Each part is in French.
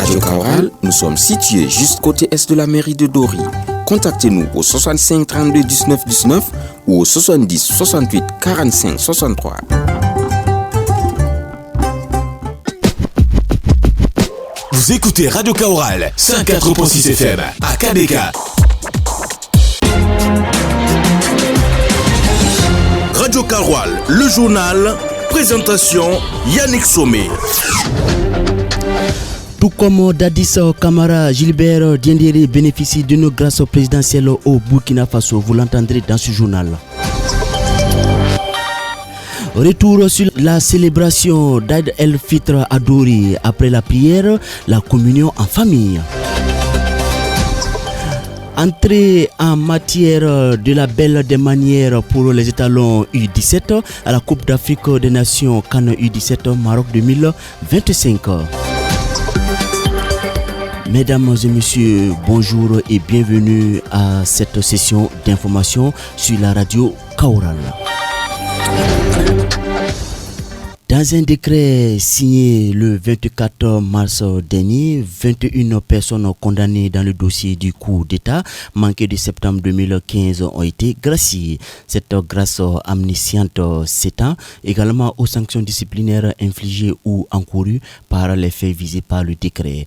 Radio Kaoural, nous sommes situés juste côté est de la mairie de Dori. Contactez-nous au 65 32 19 19 ou au 70 68 45 63. Vous écoutez Radio Kaoural, 104.6 FM à KBK. Radio Kaoural, le journal, présentation Yannick Somé. Tout comme Dadis Camara, Gilbert Diendéré bénéficie d'une grâce présidentielle au Burkina Faso. Vous l'entendrez dans ce journal. Retour sur la célébration d'Aïd el-Fitr à Dori. Après la prière, la communion en famille. Entrée en matière de la belle des manières pour les étalons U17 à la Coupe d'Afrique des Nations CAN U17 Maroc 2025. Mesdames et messieurs, bonjour et bienvenue à cette session d'information sur la radio Kaoural. Dans un décret signé le 24 mars dernier, 21 personnes condamnées dans le dossier du coup d'État manqué de septembre 2015 ont été graciées. Cette grâce amnistiante s'étend également aux sanctions disciplinaires infligées ou encourues par les faits visés par le décret.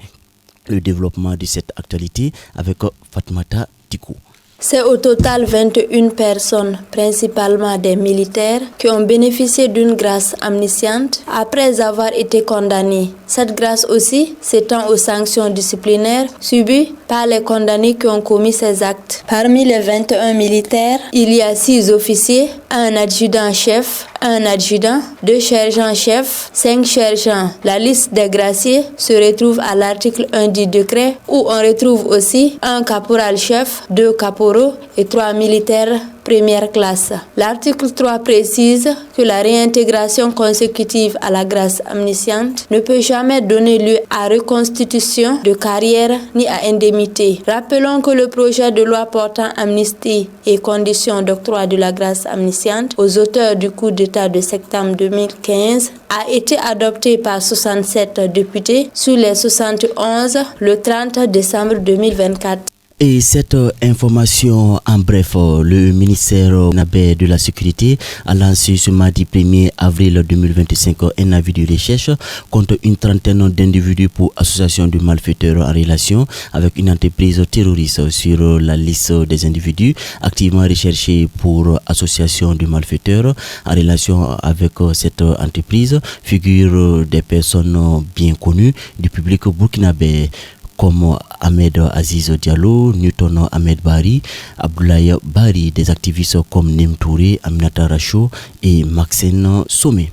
Le développement de cette actualité avec Fatmata Tikou. C'est au total 21 personnes, principalement des militaires, qui ont bénéficié d'une grâce amnistiante après avoir été condamnés. Cette grâce aussi s'étend aux sanctions disciplinaires subies par les condamnés qui ont commis ces actes. Parmi les 21 militaires, il y a 6 officiers, un adjudant-chef, un adjudant, 2 sergents-chefs, 5 sergents. La liste des graciés se retrouve à l'article 1 du décret où on retrouve aussi un caporal-chef, 2 caporaux et 3 militaires première classe. L'article 3 précise que la réintégration consécutive à la grâce amnistiante ne peut jamais donner lieu à reconstitution de carrière ni à indemnité. Rappelons que le projet de loi portant amnistie et conditions d'octroi de la grâce amnistiante aux auteurs du coup d'État de septembre 2015 a été adopté par 67 députés sur les 71 le 30 décembre 2024. Et cette information en bref, le ministère de la Sécurité a lancé ce mardi 1er avril 2025 un avis de recherche contre une trentaine d'individus pour association de malfaiteurs en relation avec une entreprise terroriste. Sur la liste des individus activement recherchés pour association de malfaiteurs en relation avec cette entreprise figurent des personnes bien connues du public burkinabé, comme Ahmed Aziz Diallo, Newton Ahmed Bari, Abdoulaye Bari, des activistes comme Nem Touré, Aminata Racho et Maxine Somé.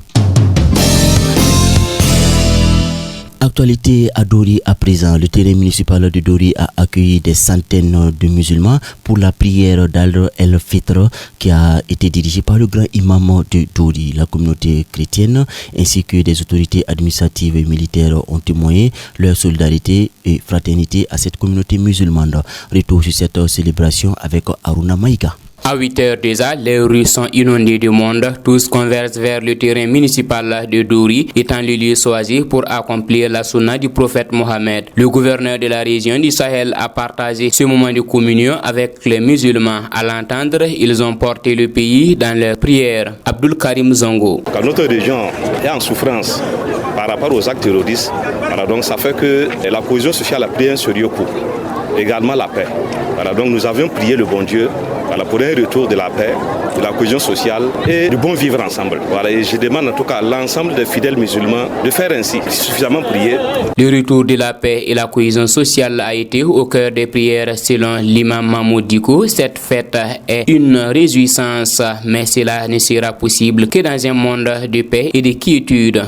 Actualité à Dori à présent. Le terrain municipal de Dori a accueilli des centaines de musulmans pour la prière d'Aïd el-Fitr qui a été dirigée par le grand imam de Dori. La communauté chrétienne ainsi que des autorités administratives et militaires ont témoigné leur solidarité et fraternité à cette communauté musulmane. Retour sur cette célébration avec Aruna Maïga. À 8 heures déjà, les rues sont inondées de monde. Tous convergent vers le terrain municipal de Dori, étant le lieu choisi pour accomplir la sunna du prophète Mohammed. Le gouverneur de la région du Sahel a partagé ce moment de communion avec les musulmans. À l'entendre, ils ont porté le pays dans leurs prières. Abdul Karim Zongo. Quand notre région est en souffrance par rapport aux actes terroristes, donc ça fait que la cohésion sociale a pris un sérieux coup. Également la paix. Donc nous avions prié le bon Dieu pour un retour de la paix, de la cohésion sociale et du bon vivre ensemble. Et je demande en tout cas à l'ensemble des fidèles musulmans de faire ainsi, suffisamment prier. Le retour de la paix et la cohésion sociale a été au cœur des prières selon l'imam Mahmoud Diko. Cette fête est une réjouissance, mais cela ne sera possible que dans un monde de paix et de quiétude.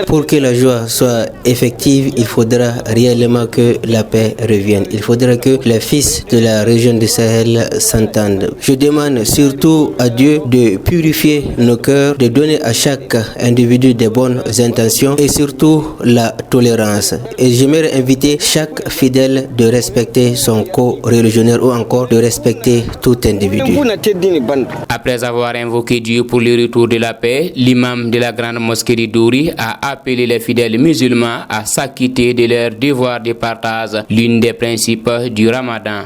Pour que la joie soit effective, il faudra réellement que la paix revienne. Il faudra que les fils de la région du Sahel s'entendent. attendent. Je demande surtout à Dieu de purifier nos cœurs, de donner à chaque individu des bonnes intentions et surtout la tolérance. Et j'aimerais inviter chaque fidèle de respecter son co-religionnaire ou encore de respecter tout individu. Après avoir invoqué Dieu pour le retour de la paix, l'imam de la grande mosquée de Douri a appelé les fidèles musulmans à s'acquitter de leur devoir de partage, l'une des principes du Ramadan.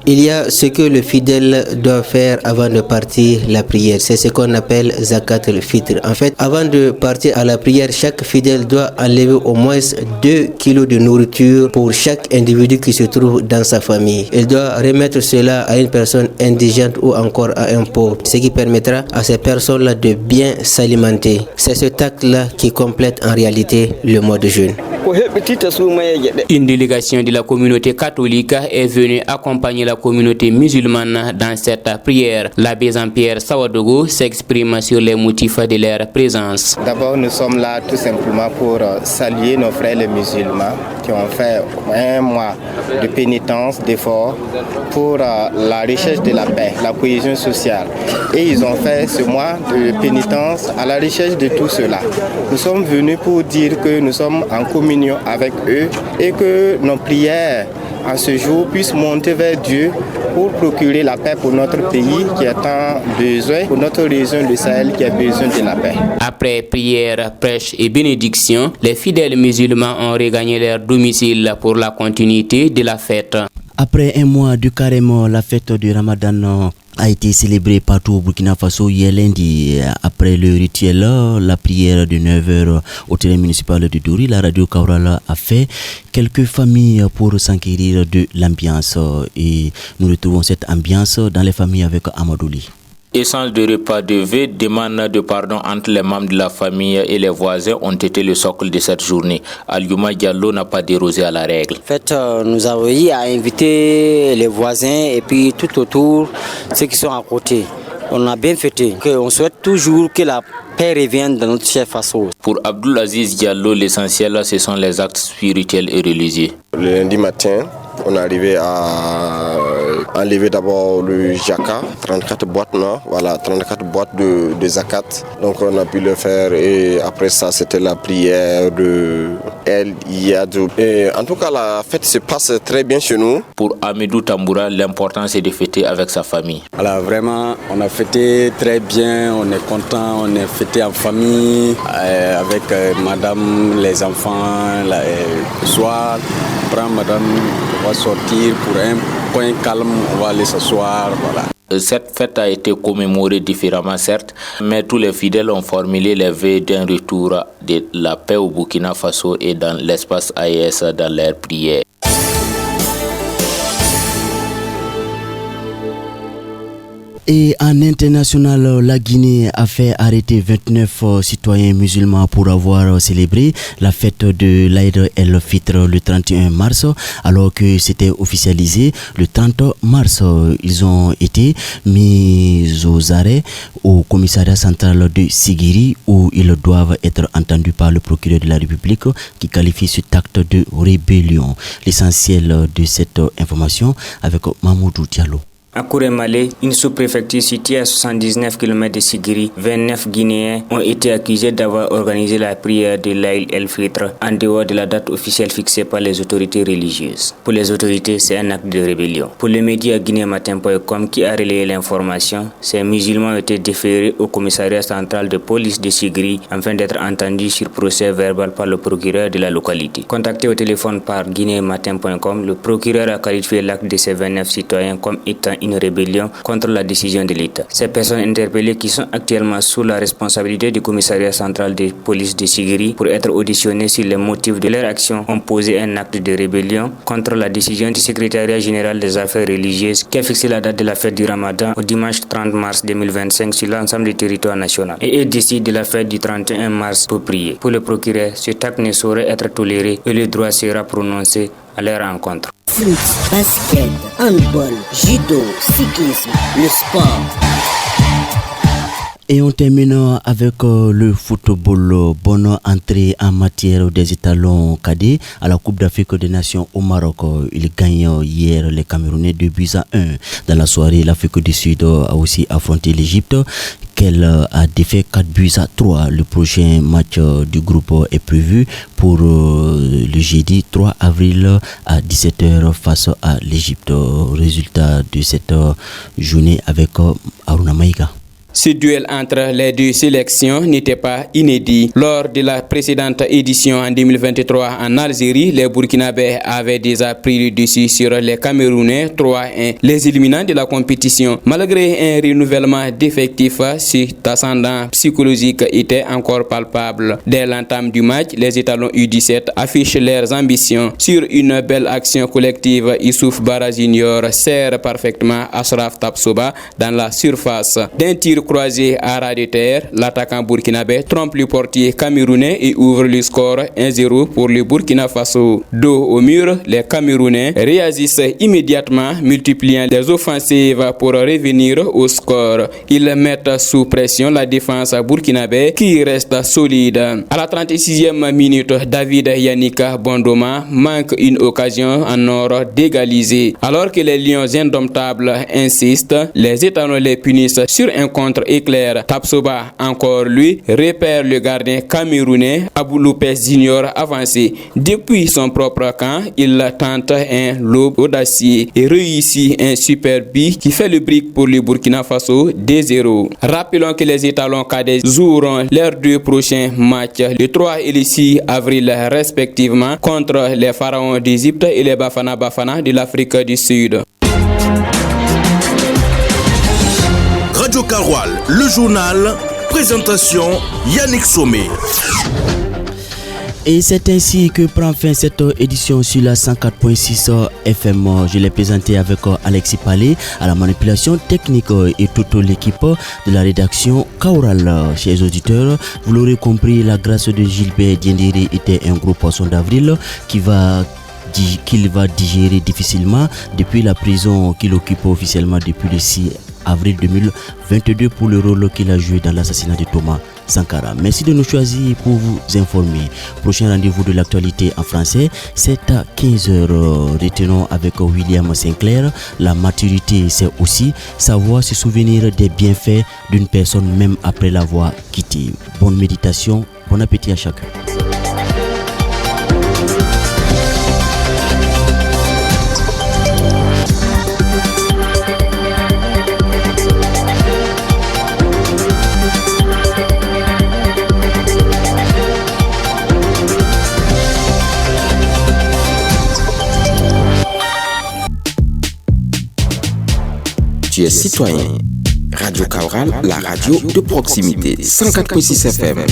Il y a ce que le fidèle doit faire avant de partir la prière. C'est ce qu'on appelle zakat al-fitr. En fait, avant de partir à la prière, chaque fidèle doit enlever au moins 2 kilos de nourriture pour chaque individu qui se trouve dans sa famille. Il doit remettre cela à une personne indigente ou encore à un pauvre, ce qui permettra à ces personnes-là de bien s'alimenter. C'est ce acte-là qui complète en réalité le mois de jeûne. Une délégation de la communauté catholique est venue accompagner la communauté musulmane dans cette prière. L'abbé Jean-Pierre Sawadogo s'exprime sur les motifs de leur présence. D'abord, nous sommes là tout simplement pour saluer nos frères les musulmans qui ont fait un mois de pénitence, d'effort pour la recherche de la paix, la cohésion sociale. Et ils ont fait ce mois de pénitence à la recherche de tout cela. Nous sommes venus pour dire que nous sommes en communion avec eux et que nos prières en ce jour puissent monter vers Dieu pour procurer la paix pour notre pays qui est en besoin, pour notre région du Sahel qui a besoin de la paix. Après prière, prêche et bénédiction, les fidèles musulmans ont regagné leur domicile pour la continuité de la fête. Après un mois de carême, la fête du Ramadan a été célébrée partout au Burkina Faso hier lundi. Après le rituel, la prière de 9h au terrain municipal de Douri, la radio Kaoral a fait quelques familles pour s'enquérir de l'ambiance. Et nous retrouvons cette ambiance dans les familles avec Amadouli. Échange de repas de vœux, demande de pardon entre les membres de la famille et les voisins ont été le socle de cette journée. Aliouma Diallo n'a pas dérogé à la règle. En fait, nous avons eu à inviter les voisins et puis tout autour, ceux qui sont à côté. On a bien fêté. On souhaite toujours que la paix revienne dans notre cher Faso. Pour Abdoulaziz Diallo, l'essentiel, ce sont les actes spirituels et religieux. Le lundi matin, on est arrivé à enlever d'abord le jaka, 34 boîtes, non, voilà, 34 boîtes de zakat. Donc on a pu le faire et après ça c'était la prière de El Yadou. Et en tout cas la fête se passe très bien chez nous. Pour Amidou Tamboura, l'important c'est de fêter avec sa famille. Voilà, vraiment on a fêté très bien, on est content, on est fêté en famille avec madame, les enfants, le soir. Madame va sortir pour un coin calme, on va aller s'asseoir, voilà. Cette fête a été commémorée différemment certes, mais tous les fidèles ont formulé les vœux d'un retour de la paix au Burkina Faso et dans l'espace AES dans leurs prières. Et en international, la Guinée a fait arrêter 29 citoyens musulmans pour avoir célébré la fête de l'Aïd el-Fitr le 31 mars, alors que c'était officialisé le 30 mars. Ils ont été mis aux arrêts au commissariat central de Sigiri où ils doivent être entendus par le procureur de la République qui qualifie cet acte de rébellion. L'essentiel de cette information avec Mamoudou Diallo. À Kouré-Malé, une sous-préfecture située à 79 km de Sigiri, 29 Guinéens ont été accusés d'avoir organisé la prière de l'Aïd el-Fitr en dehors de la date officielle fixée par les autorités religieuses. Pour les autorités, c'est un acte de rébellion. Pour le média guinéenmatin.com qui a relayé l'information, ces musulmans ont été déférés au commissariat central de police de Sigiri afin d'être entendus sur procès verbal par le procureur de la localité. Contacté au téléphone par guinéenmatin.com, le procureur a qualifié l'acte de ces 29 citoyens comme étant une rébellion contre la décision de l'État. Ces personnes interpellées qui sont actuellement sous la responsabilité du commissariat central de police de Sigiri pour être auditionnées sur les motifs de leur action ont posé un acte de rébellion contre la décision du secrétariat général des affaires religieuses qui a fixé la date de la fête du Ramadan au dimanche 30 mars 2025 sur l'ensemble du territoire national. Et décide de la fête du 31 mars pour prier. Pour le procureur, cet acte ne saurait être toléré et le droit sera prononcé à leur rencontre. Foot, basket, handball, judo, cyclisme, le sport. Et on termine avec le football. Bonne entrée en matière des étalons cadets à la Coupe d'Afrique des Nations au Maroc. Il gagne hier les Camerounais 2-1. Dans la soirée, l'Afrique du Sud a aussi affronté l'Égypte, qu'elle a défait 4-3. Le prochain match du groupe est prévu pour le jeudi 3 avril à 17h face à l'Égypte. Résultat de cette journée avec Aruna Maïga. Ce duel entre les deux sélections n'était pas inédit. Lors de la précédente édition en 2023 en Algérie, les Burkinabés avaient déjà pris le dessus sur les Camerounais 3-1, les éliminant de la compétition. Malgré un renouvellement d'effectifs, cet ascendant psychologique était encore palpable. Dès l'entame du match, les étalons U17 affichent leurs ambitions. Sur une belle action collective, Issouf Bara Junior sert parfaitement Ashraf Tapsoba dans la surface. D'un tir croisé à ras de terre, l'attaquant burkinabé trompe le portier camerounais et ouvre le score 1-0 pour le Burkina Faso. Dos au mur, les Camerounais réagissent immédiatement, multipliant les offensives pour revenir au score. Ils mettent sous pression la défense burkinabé qui reste solide. À la 36e minute, David Yannick Bondoma manque une occasion en or d'égaliser. Alors que les Lions indomptables insistent, les étalons les punissent sur un contre-éclair. Tapsoba, encore lui, repère le gardien camerounais Abou Lopez Junior avancé. Depuis son propre camp, il tente un lob audacieux et réussit un super but qui fait le brick pour le Burkina Faso 2-0. Rappelons que les étalons cadets joueront leurs deux prochains matchs le 3 et le 6 avril respectivement contre les pharaons d'Égypte et les Bafana Bafana de l'Afrique du Sud. Radio Karoual, le journal, présentation Yannick Sommet. Et c'est ainsi que prend fin cette édition sur la 104.6 FM. Je l'ai présenté avec Alexis Palais à la manipulation technique et toute l'équipe de la rédaction Kaoural. Chers auditeurs, vous l'aurez compris, la grâce de Gilbert Diendéré était un gros poisson d'avril qu'il va digérer difficilement depuis la prison qu'il occupe officiellement depuis le 6 avril 2022 pour le rôle qu'il a joué dans l'assassinat de Thomas Sankara. Merci de nous choisir pour vous informer. Prochain rendez-vous de l'actualité en français, c'est à 15h. Retenons avec William Sinclair, la maturité, c'est aussi savoir se souvenir des bienfaits d'une personne même après l'avoir quittée. Bonne méditation, bon appétit à chacun. Tu es citoyen. Radio Kaoural, la radio de proximité. 104.6 FM.